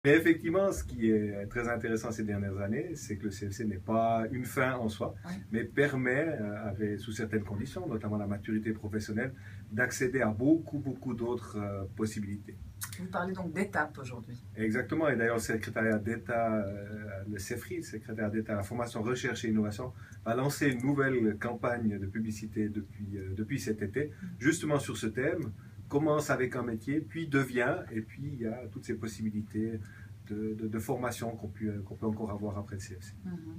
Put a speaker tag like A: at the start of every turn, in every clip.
A: Mais effectivement, ce qui est très intéressant ces dernières années, c'est que le CFC n'est pas une fin en soi,
B: Oui.
A: mais permet, sous certaines conditions, notamment la maturité professionnelle, d'accéder à beaucoup d'autres possibilités.
B: Vous parlez donc d'étapes aujourd'hui.
A: Exactement, et d'ailleurs le secrétariat d'État, le CEFRI, le secrétariat d'État à la formation, recherche et innovation, va lancer une nouvelle campagne de publicité depuis cet été, justement sur ce thème. Commence avec un métier, puis devient, et puis il y a toutes ces possibilités de formation qu'on peut encore avoir après le CFC.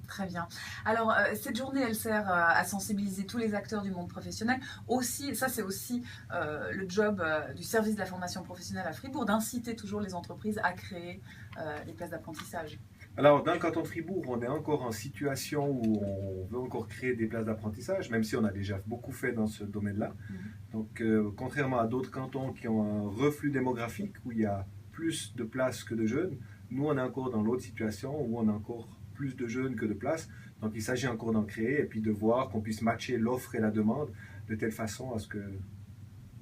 B: Très bien. Alors, cette journée, elle sert à sensibiliser tous les acteurs du monde professionnel. Aussi, ça, c'est aussi le job du service de la formation professionnelle à Fribourg, d'inciter toujours les entreprises à créer des places d'apprentissage.
A: Alors, dans le canton de Fribourg, on est encore en situation où on veut encore créer des places d'apprentissage, même si on a déjà beaucoup fait dans ce domaine-là. Donc, contrairement à d'autres cantons qui ont un reflux démographique, où il y a plus de places que de jeunes, nous, on est encore dans l'autre situation où on a encore plus de jeunes que de places. Donc, il s'agit encore d'en créer et puis de voir qu'on puisse matcher l'offre et la demande de telle façon à ce que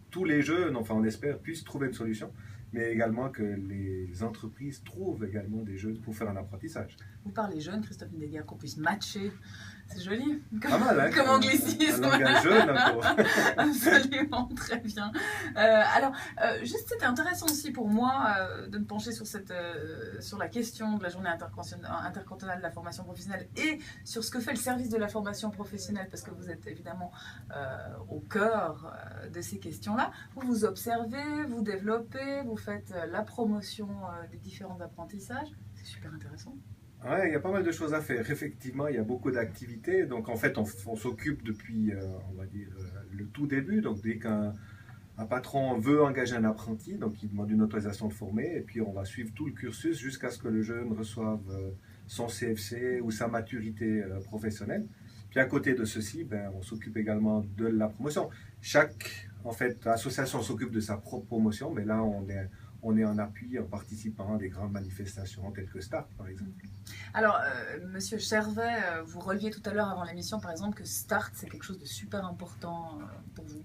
A: tous les jeunes, enfin on espère, puissent trouver une solution, mais également que les entreprises trouvent également des jeunes pour faire un apprentissage.
B: Vous parlez jeune, Christophe Nidegger, qu'on puisse matcher. C'est joli,
A: pas mal, hein,
B: comme anglicisme.
A: Un langage jeune encore.
B: Absolument, très bien. Alors, juste c'était intéressant aussi pour moi de me pencher sur la question de la journée intercantonale de la formation professionnelle et sur ce que fait le service de la formation professionnelle, parce que vous êtes évidemment au cœur de ces questions-là. Vous observez, vous développez, vous faites la promotion des différents apprentissages. C'est super intéressant.
A: Ouais, il y a pas mal de choses à faire. Effectivement, il y a beaucoup d'activités. Donc, en fait, on s'occupe depuis, on va dire, le tout début. Donc, dès qu'un patron veut engager un apprenti, donc il demande une autorisation de former, et puis on va suivre tout le cursus jusqu'à ce que le jeune reçoive son CFC ou sa maturité professionnelle. Puis, à côté de ceci, on s'occupe également de la promotion. Chaque, en fait, association s'occupe de sa propre promotion, mais là, on est en appui en participant à des grandes manifestations telles que START, par exemple.
B: Alors, Monsieur Chervet, vous releviez tout à l'heure avant l'émission, par exemple, que START, c'est quelque chose de super important pour vous.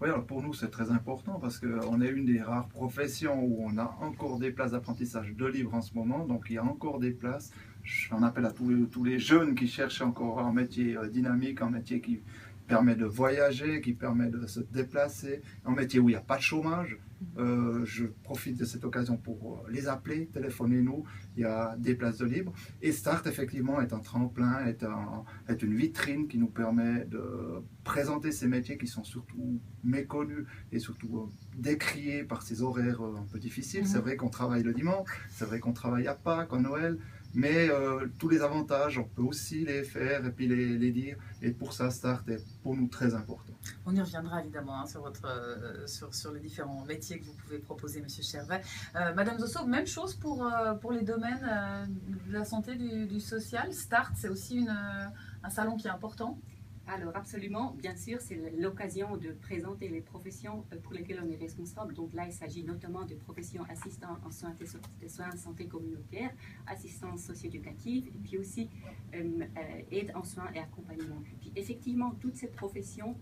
C: Oui, alors pour nous, c'est très important parce qu'on est une des rares professions où on a encore des places d'apprentissage de libre en ce moment. Donc, il y a encore des places. J'en appelle à tous les jeunes qui cherchent encore un métier dynamique, un métier qui permet de voyager, qui permet de se déplacer, un métier où il n'y a pas de chômage. Je profite de cette occasion pour les appeler, téléphonez-nous, il y a des places de libre. Et Start, effectivement, est un tremplin, est une vitrine qui nous permet de présenter ces métiers qui sont surtout méconnus et surtout décriés par ces horaires un peu difficiles. C'est vrai qu'on travaille le dimanche, c'est vrai qu'on travaille à Pâques, à Noël, mais tous les avantages, on peut aussi les faire et puis les dire. Et pour ça, Start est pour nous très important.
B: On y reviendra évidemment sur les différents métiers que vous pouvez proposer, Monsieur Chervet. Madame Zosso, même chose pour les domaines de la santé, du social. Start, c'est aussi un salon qui est important.
D: Alors absolument, bien sûr, c'est l'occasion de présenter les professions pour lesquelles on est responsable. Donc là, il s'agit notamment de professions assistants en soins en santé communautaire, assistance socio-éducative, et puis aussi aide en soins et accompagnement. Puis effectivement, toutes ces professions,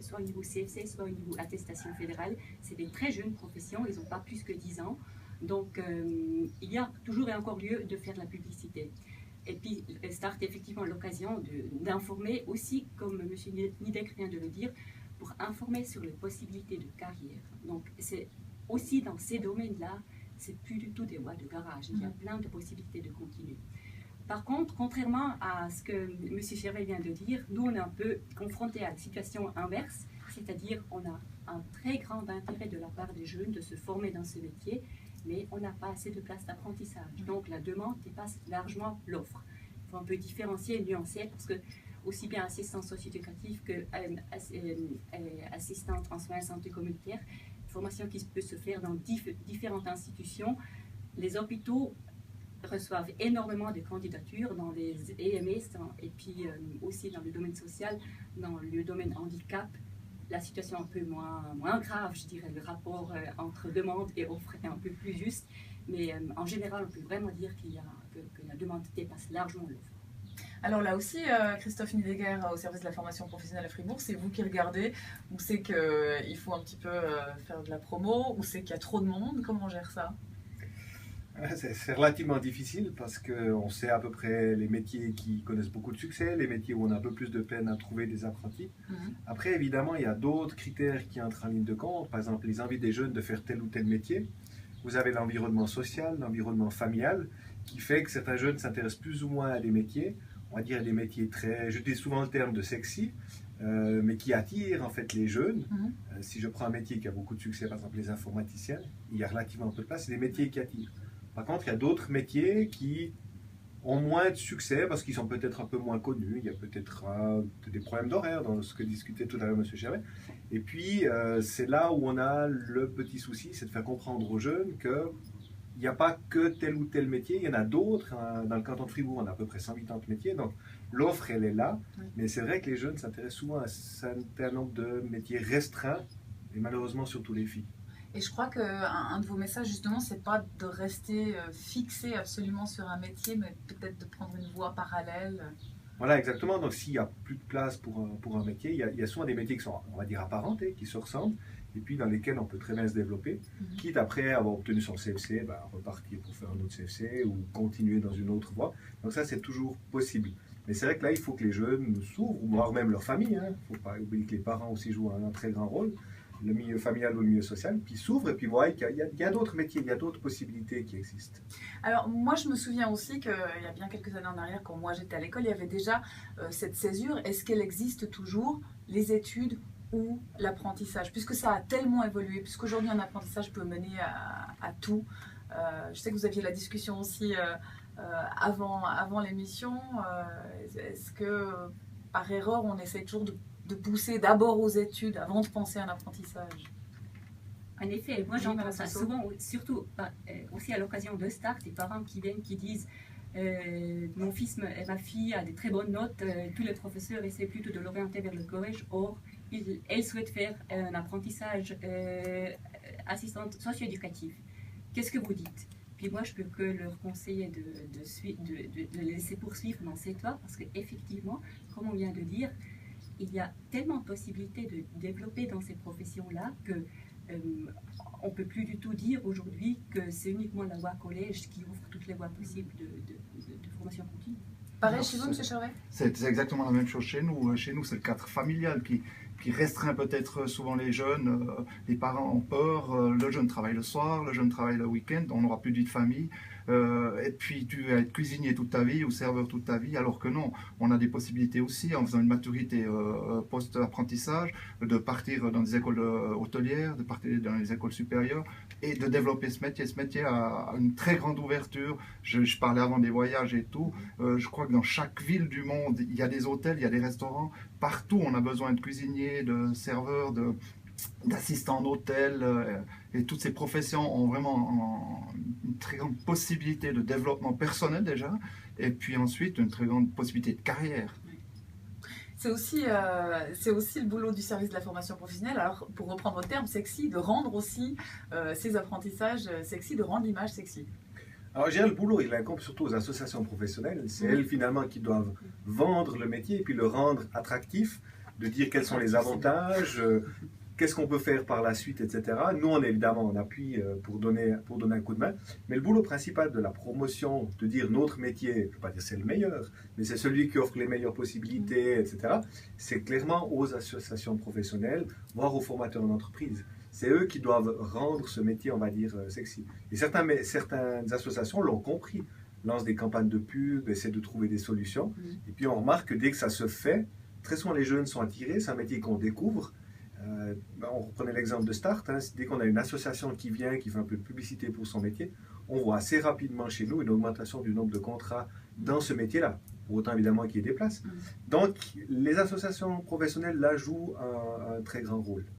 D: soit au niveau CFC, soit au niveau attestation fédérale, c'est des très jeunes professions, ils n'ont pas plus que 10 ans. Donc il y a toujours et encore lieu de faire de la publicité. Et puis, Start est effectivement l'occasion d'informer aussi, comme M. Nidegger vient de le dire, pour informer sur les possibilités de carrière. Donc, c'est aussi dans ces domaines-là, c'est plus du tout des voies de garage. Il y a plein de possibilités de continuer. Par contre, contrairement à ce que M. Chervet vient de dire, nous, on est un peu confrontés à la situation inverse, c'est-à-dire on a un très grand intérêt de la part des jeunes de se former dans ce métier, mais on n'a pas assez de places d'apprentissage. Donc la demande dépasse largement l'offre. Il faut un peu différencier et nuancer, parce que aussi bien assistante socio-éducative que assistante en soins et santé communautaire, formation qui peut se faire dans différentes institutions. Les hôpitaux reçoivent énormément de candidatures dans les EMS et puis aussi dans le domaine social, dans le domaine handicap. La situation est un peu moins grave, je dirais, le rapport entre demande et offre est un peu plus juste, mais en général, on peut vraiment dire que la demande dépasse largement l'offre.
B: Alors là aussi, Christophe Nidegger, au service de la formation professionnelle à Fribourg, c'est vous qui regardez, ou c'est qu'il faut un petit peu faire de la promo, ou c'est qu'il y a trop de monde, comment on gère ça?
A: C'est relativement difficile parce qu'on sait à peu près les métiers qui connaissent beaucoup de succès, les métiers où on a un peu plus de peine à trouver des apprentis. Après, évidemment, il y a d'autres critères qui entrent en ligne de compte. Par exemple, les envies des jeunes de faire tel ou tel métier. Vous avez l'environnement social, l'environnement familial, qui fait que certains jeunes s'intéressent plus ou moins à des métiers, on va dire des métiers très, je dis souvent le terme de sexy, mais qui attirent en fait les jeunes. Si je prends un métier qui a beaucoup de succès, par exemple les informaticiens, il y a relativement peu de place, c'est des métiers qui attirent. Par contre, il y a d'autres métiers qui ont moins de succès parce qu'ils sont peut-être un peu moins connus. Il y a peut-être des problèmes d'horaire dans ce que discutait tout à l'heure M. Chervet. Et puis, c'est là où on a le petit souci, c'est de faire comprendre aux jeunes qu'il n'y a pas que tel ou tel métier, il y en a d'autres. Dans le canton de Fribourg, on a à peu près 180 métiers, donc l'offre, elle est là. Mais c'est vrai que les jeunes s'intéressent souvent à un certain nombre de métiers restreints, et malheureusement surtout les filles.
B: Et je crois qu'un de vos messages, justement, c'est pas de rester fixé absolument sur un métier, mais peut-être de prendre une voie parallèle.
A: Voilà, exactement. Donc, s'il n'y a plus de place pour un métier, il y a souvent des métiers qui sont, on va dire, apparentés, qui se ressemblent, et puis dans lesquels on peut très bien se développer, quitte après avoir obtenu son CFC, repartir pour faire un autre CFC ou continuer dans une autre voie. Donc ça, c'est toujours possible. Mais c'est vrai que là, il faut que les jeunes s'ouvrent, voire même leur famille. Il ne faut pas oublier que les parents aussi jouent un très grand rôle, le milieu familial ou le milieu social, puis s'ouvrent et puis voient qu'il y a d'autres métiers, il y a d'autres possibilités qui existent.
B: Alors moi je me souviens aussi qu'il y a bien quelques années en arrière, quand moi j'étais à l'école, il y avait déjà cette césure. Est-ce qu'elle existe toujours, les études ou l'apprentissage? Puisque ça a tellement évolué, puisqu'aujourd'hui un apprentissage peut mener à tout. Je sais que vous aviez la discussion aussi avant l'émission. Est-ce que par erreur on essaie toujours de pousser d'abord aux études avant de penser à un apprentissage?
D: En effet, moi j'entends ça souvent, surtout aussi à l'occasion de Start, des parents qui viennent, qui disent mon fils et ma fille a des très bonnes notes, tous les professeurs essaient plutôt de l'orienter vers le collège, or elle souhaite faire un apprentissage assistante socio-éducative. Qu'est-ce que vous dites? Puis moi je peux que leur conseiller de laisser poursuivre dans cette voie, parce qu'effectivement, comme on vient de dire, il y a tellement de possibilités de développer dans ces professions-là que on ne peut plus du tout dire aujourd'hui que c'est uniquement la voie collège qui ouvre toutes les voies possibles de formation continue.
B: Pareil chez vous, M. Chervet?
C: C'est exactement la même chose chez nous. Chez nous, c'est le cadre familial qui restreint peut-être souvent les jeunes. Les parents ont peur, le jeune travaille le soir, le jeune travaille le week-end, on n'aura plus de vie de famille. Et puis tu vas être cuisinier toute ta vie ou serveur toute ta vie, alors que non, on a des possibilités aussi en faisant une maturité post-apprentissage, de partir dans des écoles hôtelières, de partir dans les écoles supérieures et de développer ce métier. Ce métier a une très grande ouverture. Je parlais avant des voyages et tout. Je crois que dans chaque ville du monde, il y a des hôtels, il y a des restaurants. Partout, on a besoin de cuisiniers, de serveurs, d'assistants d'hôtel, et toutes ces professions ont vraiment une très grande possibilité de développement personnel déjà, et puis ensuite une très grande possibilité de carrière.
B: C'est aussi le boulot du service de la formation professionnelle, alors pour reprendre votre terme sexy, de rendre aussi ces apprentissages sexy, de rendre l'image sexy.
A: Alors, je dirais, le boulot, il incombe surtout aux associations professionnelles. C'est elles, finalement, qui doivent vendre le métier et puis le rendre attractif, de dire quels sont les avantages, qu'est-ce qu'on peut faire par la suite, etc. Nous, on est évidemment en appui pour donner un coup de main. Mais le boulot principal de la promotion, de dire notre métier, je ne veux pas dire c'est le meilleur, mais c'est celui qui offre les meilleures possibilités, etc., c'est clairement aux associations professionnelles, voire aux formateurs d'entreprise. C'est eux qui doivent rendre ce métier, on va dire, sexy. Et certaines associations l'ont compris, lancent des campagnes de pub, essaient de trouver des solutions. Et puis on remarque que dès que ça se fait, très souvent les jeunes sont attirés, c'est un métier qu'on découvre. On reprenait l'exemple de Start, dès qu'on a une association qui vient, qui fait un peu de publicité pour son métier, on voit assez rapidement chez nous une augmentation du nombre de contrats dans ce métier-là. Pour autant évidemment qu'il y ait des places. Donc les associations professionnelles là jouent un très grand rôle.